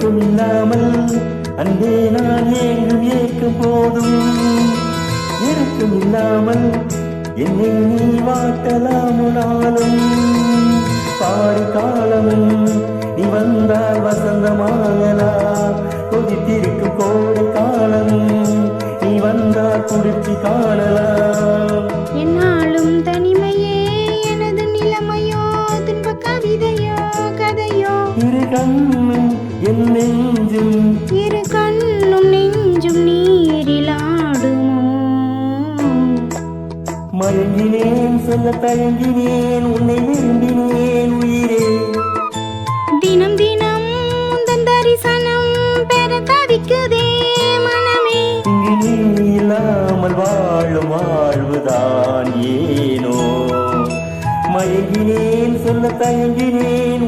உறக்கம் இல்லாமல் அன்பே நான் ஏங்கும் ஏற்கும் போதும் இறக்கம் இல்லாமல் என்னை நீ வாட்டலாமுனாலும் பாடி காலமும் நீ வந்தால் வசந்தமாகலாம் கொதித்திருக்கும் கோடை காலமும் நீ வந்தால் குளிர்ச்சி காணலாம் என்னாலும் தனிமையே எனது நிலைமையோ துன்ப கவிதையோ கதையோ இரு கண்ணும் என் நெஞ்சும் இரு கண்ணும் நெஞ்சும் நீரிலாடுமோ மயங்கினேன் சொல்ல தயங்கினேன் உன்னை விரும்பினேன் உயிரே தினம் தினம் உந்தன் தரிசனம் பெற தவிக்குதே மனமே இங்கு நீ இல்லாமல் வாழும் வாழ்வுதான் ஏனோ மயங்கினேன் சொல்ல தயங்கினேன்